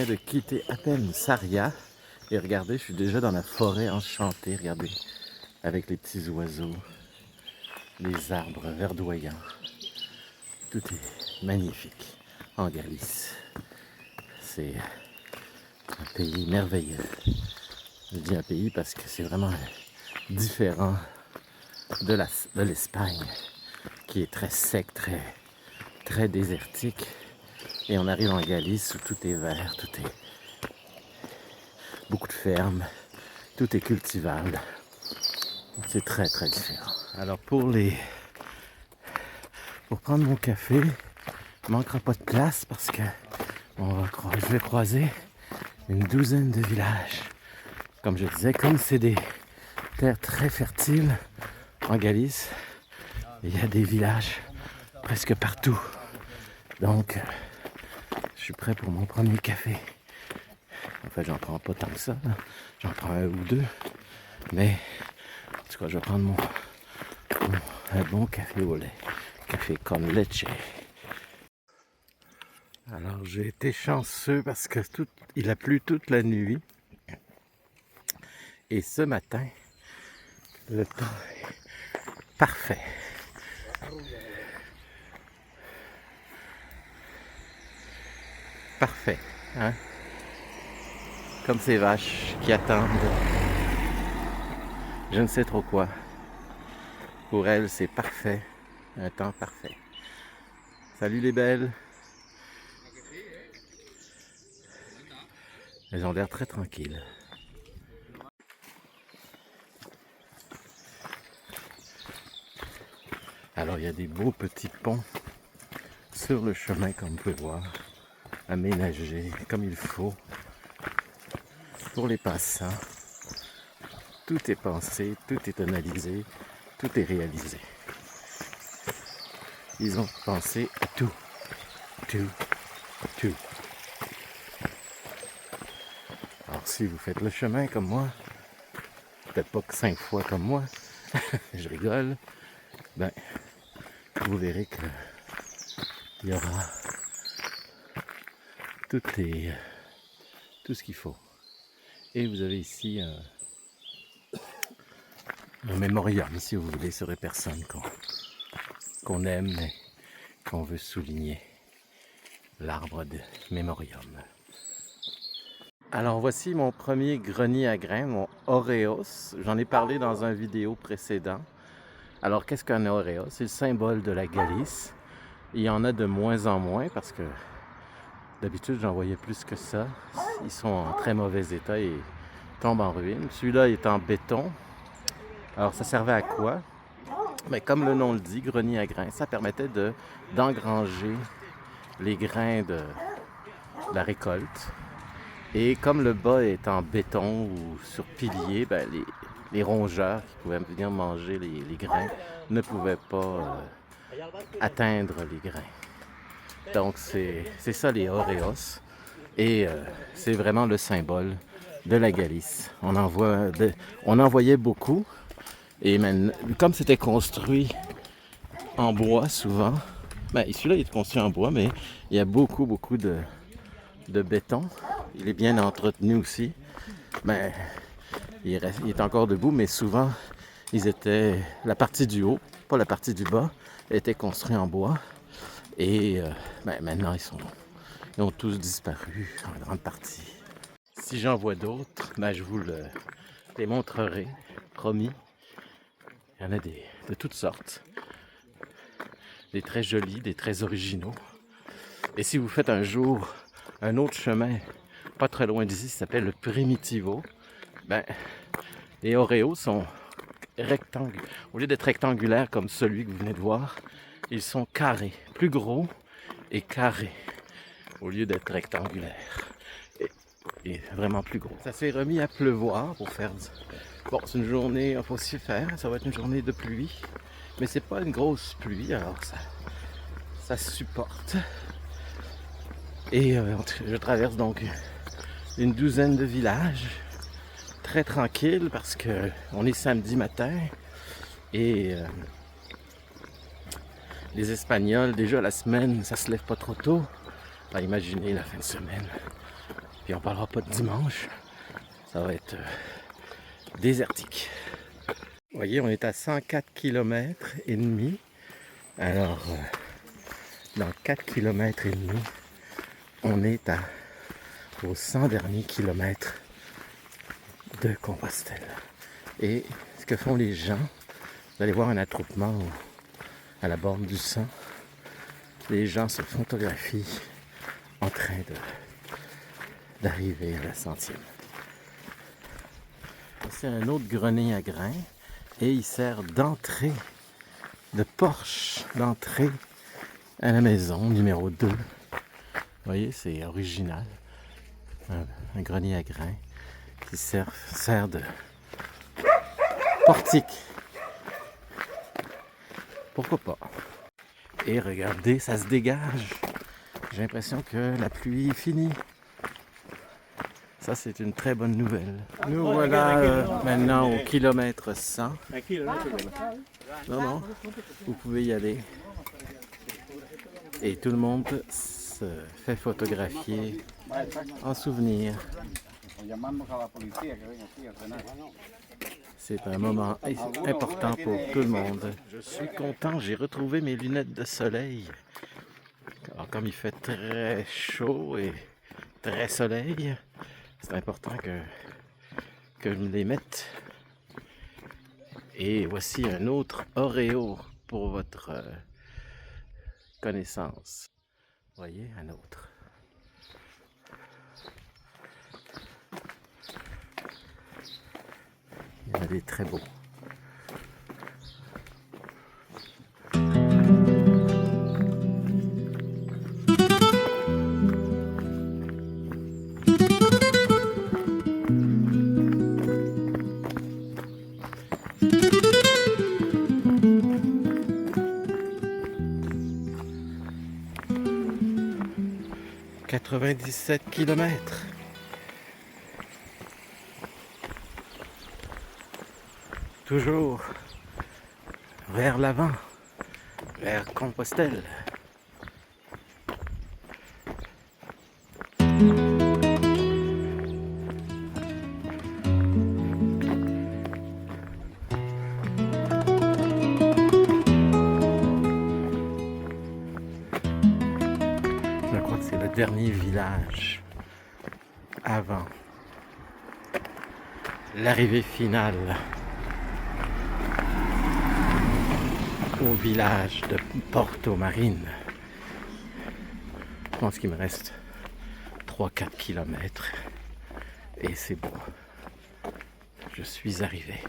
viens de quitter à peine Sarria. Et regardez, je suis déjà dans la forêt enchantée. Regardez, avec les petits oiseaux, les arbres verdoyants. Tout est magnifique en Galice. C'est un pays merveilleux. Je dis un pays parce que c'est vraiment différent de l'Espagne, qui est très sec, très désertique. Et on arrive en Galice où tout est vert, tout est beaucoup de fermes, tout est cultivable. C'est très différent. Alors pour prendre mon café, il ne manquera pas de place parce que je vais croiser une douzaine de villages. Comme je disais, comme c'est des terres très fertiles en Galice, il y a des villages presque partout. Donc, je suis prêt pour mon premier café. En fait, j'en prends pas tant que ça. J'en prends un ou deux. Mais, en tout cas, je vais prendre un bon café au lait. Café con leche. Alors, j'ai été chanceux parce que il a plu toute la nuit. Et ce matin, le temps est parfait. Parfait, hein? Comme ces vaches qui attendent je ne sais trop quoi. Pour elles, c'est parfait. Un temps parfait. Salut les belles. Elles ont l'air très tranquilles. Alors il y a des beaux petits ponts sur le chemin, comme vous pouvez voir, aménagés comme il faut pour les passants. Tout est pensé, tout est analysé, tout est réalisé. Ils ont pensé à tout. Tout. Alors si vous faites le chemin comme moi, peut-être pas que 5 fois comme moi, je rigole, ben vous verrez que il y aura tout ce qu'il faut. Et vous avez ici un mémorium, si vous voulez, sur les personnes qu'on aime et qu'on veut souligner. L'arbre de mémorium. Alors voici mon premier grenier à grains, mon Oreos. J'en ai parlé dans une vidéo précédent. Alors qu'est-ce qu'un Oreos? C'est le symbole de la Galice. Il y en a de moins en moins parce que d'habitude j'en voyais plus que ça. Ils sont en très mauvais état et tombent en ruine. Celui-là est en béton. Alors ça servait à quoi? Mais comme le nom le dit, grenier à grains, ça permettait d'engranger les grains de la récolte. Et comme le bas est en béton ou sur pilier, ben les rongeurs qui pouvaient venir manger les grains ne pouvaient pas atteindre les grains. Donc c'est ça les Oreos. Et c'est vraiment le symbole de la Galice. On en voyait beaucoup. Et maintenant, comme c'était construit en bois souvent, ben celui-là il est construit en bois, mais il y a beaucoup de béton. Il est bien entretenu aussi. Ben, il est encore debout, mais souvent, la partie du haut, pas la partie du bas, était construite en bois. Et maintenant, ils ont tous disparu en grande partie. Si j'en vois d'autres, je vous les montrerai, promis. Il y en a de toutes sortes. Des très jolis, des très originaux. Et si vous faites un jour un autre chemin, pas très loin d'ici, ça s'appelle le Primitivo, les Oreos sont rectangulaires. Au lieu d'être rectangulaires comme celui que vous venez de voir, ils sont carrés, plus gros et carrés, au lieu d'être rectangulaires. Et vraiment plus gros. Ça s'est remis à pleuvoir pour faire... Bon, c'est une journée, il faut s'y faire, ça va être une journée de pluie, mais c'est pas une grosse pluie, alors ça se supporte. Et je traverse donc une douzaine de villages, très tranquille parce que on est samedi matin et les Espagnols, déjà la semaine, ça se lève pas trop tôt. Imaginez la fin de semaine. Puis on parlera pas de dimanche. Ça va être désertique. Vous voyez, on est à 104 km et demi. Alors, dans 4 km et demi, on est aux 100 derniers kilomètres de Compostelle. Et ce que font les gens, vous allez voir un attroupement à la borne du 100. Les gens se photographient en train d'arriver à la 100e. C'est un autre grenier à grains et il sert d'entrée, de porche d'entrée à la maison numéro 2. Vous voyez, c'est original. Un grenier à grains qui sert de portique. Pourquoi pas? Et regardez, ça se dégage. J'ai l'impression que la pluie est finie. Ça, c'est une très bonne nouvelle. Nous voilà maintenant au kilomètre 100. Non, vous pouvez y aller. Et tout le monde se fait photographier en souvenir. C'est un moment important pour tout le monde. Je suis content, j'ai retrouvé mes lunettes de soleil. Alors, comme il fait très chaud et très soleil, c'est important que je me les mette. Et voici un autre Oreo pour votre connaissance. Voyez, un autre. Il y en a des très beaux. « 97 kilomètres. Toujours vers l'avant, vers Compostelle. Je crois que c'est le dernier village avant l'arrivée finale au village de Porto Marine. Je pense qu'il me reste 3-4 kilomètres et c'est bon. Je suis arrivé.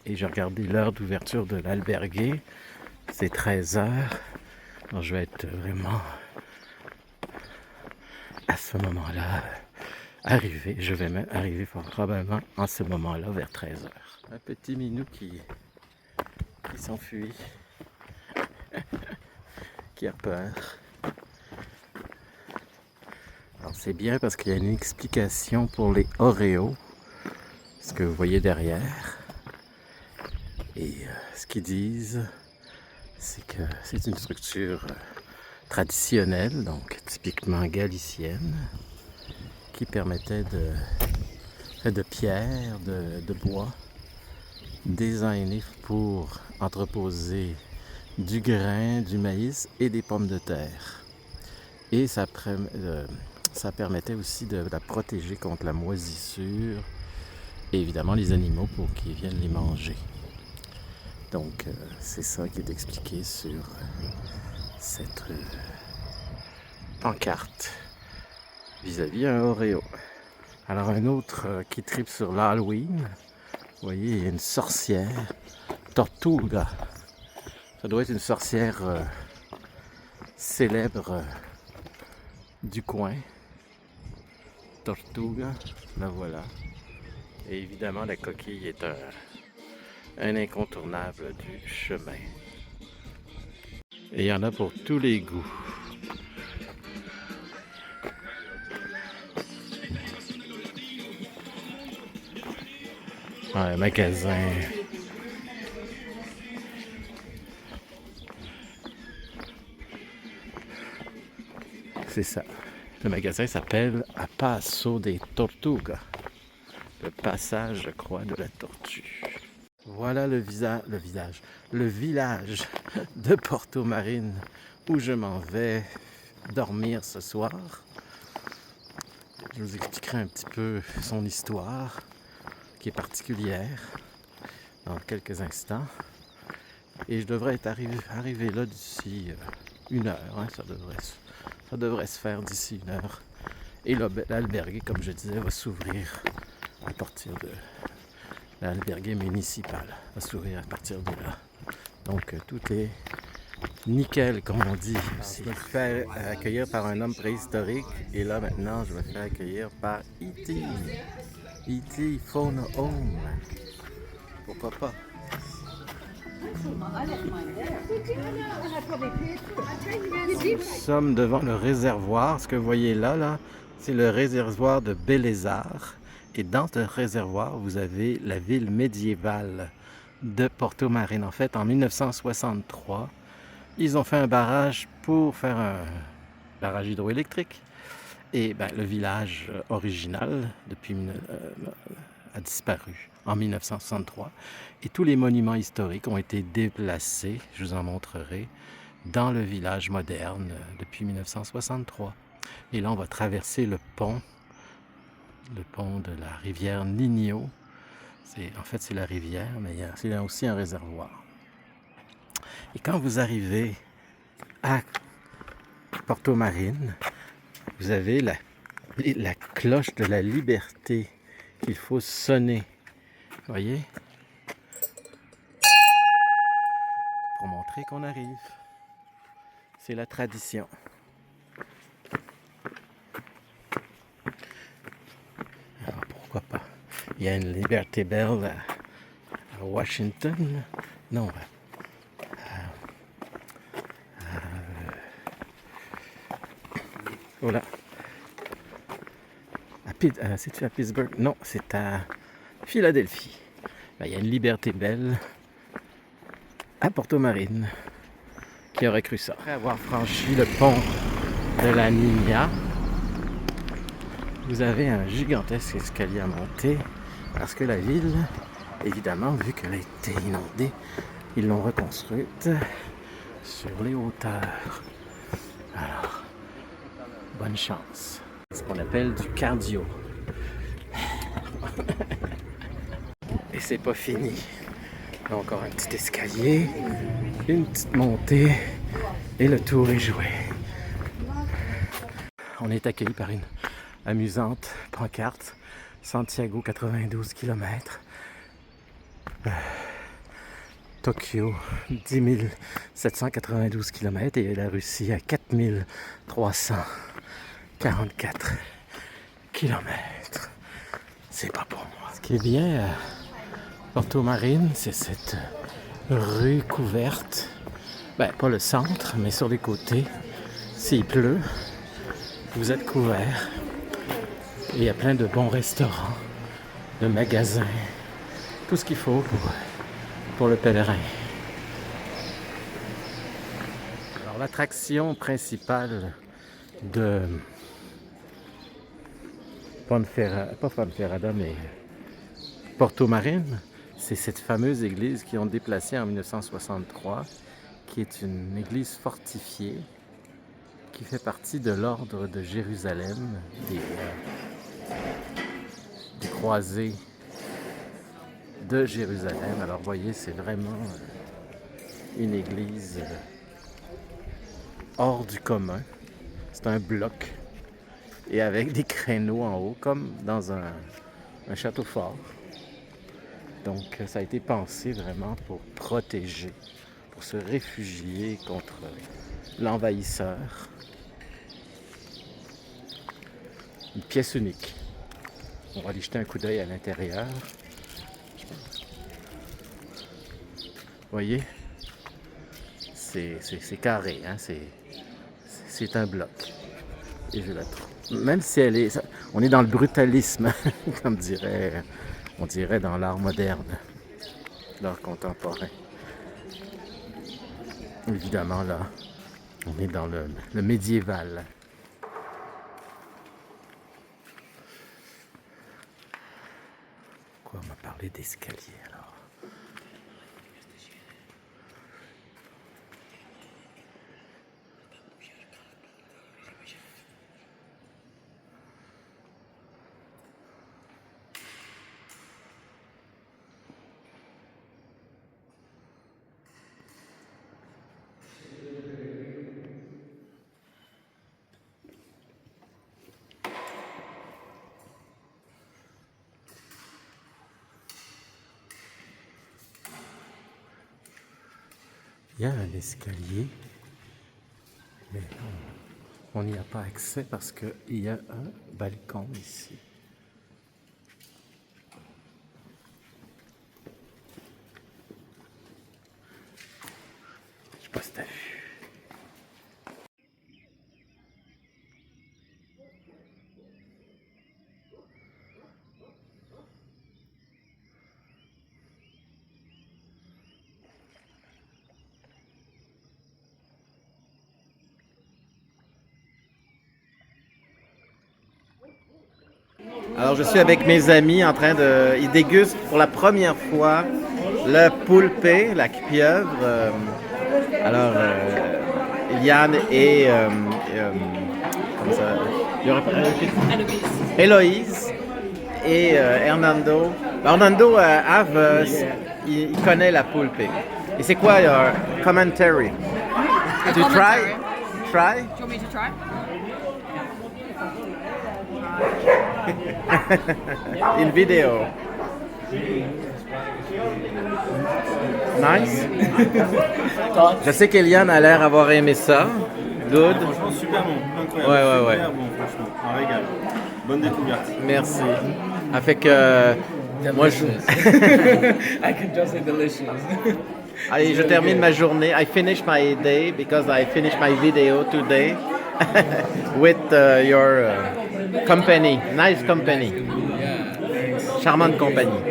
Et j'ai regardé l'heure d'ouverture de l'albergue. C'est 13 heures. Donc je vais être vraiment à ce moment-là arrivé. Je vais même arriver probablement en ce moment-là vers 13 heures. Un petit minou qui s'enfuit, qui a peur. Alors c'est bien parce qu'il y a une explication pour les Oreos, ce que vous voyez derrière. Et ce qu'ils disent, c'est que c'est une structure traditionnelle, donc typiquement galicienne, qui permettait de pierre, de bois, designé pour entreposer du grain, du maïs et des pommes de terre. Et ça permettait aussi de la protéger contre la moisissure et évidemment les animaux pour qu'ils viennent les manger. Donc c'est ça qui est expliqué sur cette pancarte vis-à-vis un Oreo. Alors un autre qui tripe sur l'Halloween, vous voyez, il y a une sorcière, Tortuga. Ça doit être une sorcière célèbre du coin. Tortuga, la voilà. Et évidemment, la coquille est un incontournable du chemin. Et il y en a pour tous les goûts. Un magasin. C'est ça. Le magasin s'appelle A Passo de Tortuga. Le passage, je crois, de la tortue. Voilà le village de Porto Marine où je m'en vais dormir ce soir. Je vous expliquerai un petit peu son histoire qui est particulière dans quelques instants. Et je devrais être arrivé là d'ici 1 heure. Hein, ça devrait se faire d'ici 1 heure. Et l'albergue, comme je disais, va s'ouvrir à partir de l'albergue municipal. Va s'ouvrir à partir de là. Donc tout est nickel, comme on dit. Je me suis fait accueillir par un homme préhistorique. Et là, maintenant, je me fais accueillir par E.T. E.T. Phone Home. Pourquoi pas? Nous sommes devant le réservoir. Ce que vous voyez là, c'est le réservoir de Belezar. Et dans ce réservoir, vous avez la ville médiévale de Porto Marine. En fait, en 1963, ils ont fait un barrage pour faire un barrage hydroélectrique. Et le village original a disparu en 1963. Et tous les monuments historiques ont été déplacés, je vous en montrerai, dans le village moderne depuis 1963. Et là, on va traverser le pont de la rivière Ninho. En fait, c'est la rivière, mais c'est aussi un réservoir. Et quand vous arrivez à Porto Marine, vous avez la cloche de la liberté qu'il faut sonner. Vous voyez? Pour montrer qu'on arrive. C'est la tradition. Alors pourquoi pas? Il y a une Liberty Bell à Washington. Non, voilà. C'est-tu à Pittsburgh? Non, c'est à Philadelphie. Il y a une Liberty Bell à Porto Marine. Qui aurait cru ça? Après avoir franchi le pont de la Niña, vous avez un gigantesque escalier à monter parce que la ville, évidemment, vu qu'elle a été inondée, ils l'ont reconstruite sur les hauteurs. Alors, bonne chance. C'est ce qu'on appelle du cardio. Et c'est pas fini. Encore un petit escalier, une petite montée et le tour est joué. On est accueilli par une amusante pancarte. Santiago, 92 km. Tokyo, 10 792 km. Et la Russie à 4 344 km. C'est pas pour moi. Ce qui est bien à Porto Marine, c'est cette rue couverte. Pas le centre, mais sur les côtés. S'il pleut, vous êtes couverts. Et il y a plein de bons restaurants, de magasins, tout ce qu'il faut pour le pèlerin. Alors l'attraction principale de Ponferrada, mais Porto Marine, c'est cette fameuse église qu'ils ont déplacée en 1963, qui est une église fortifiée, qui fait partie de l'ordre de Jérusalem, des croisés de Jérusalem. Alors vous voyez, c'est vraiment une église hors du commun. C'est un bloc et avec des créneaux en haut, comme dans un château fort. Donc ça a été pensé vraiment pour protéger, pour se réfugier contre l'envahisseur. Une pièce unique. On va aller jeter un coup d'œil à l'intérieur. Vous voyez? C'est carré, hein? C'est un bloc. Et je la trouve. Même si on est dans le brutalisme, comme on dirait dans l'art moderne, l'art contemporain. Évidemment, là, on est dans le médiéval. pourquoi on m'a parlé d'escalier alors? Il y a un escalier, mais on n'y a pas accès parce qu'il y a un balcon ici. Je sais pas si t'as vu. Alors je suis avec mes amis en train de... Ils dégustent pour la première fois le poulpé, la pieuvre. Alors, Yann et... comment ça Héloïse et Hernando. Hernando il connaît la poulpé. Et c'est quoi your commentary? A To commentary. try? Do you want me to try? Une vidéo. Nice. Je sais qu'Eliane a l'air avoir aimé ça. Good. Franchement, super bon, incroyable. Ouais. Super bon, franchement, un régal. Bonne découverte. Merci. Ça fait que moi je... I can just say delicious. Allez, je termine ma journée. I finish my day because I finished my video today with your company. Nice company. Charmante compagnie.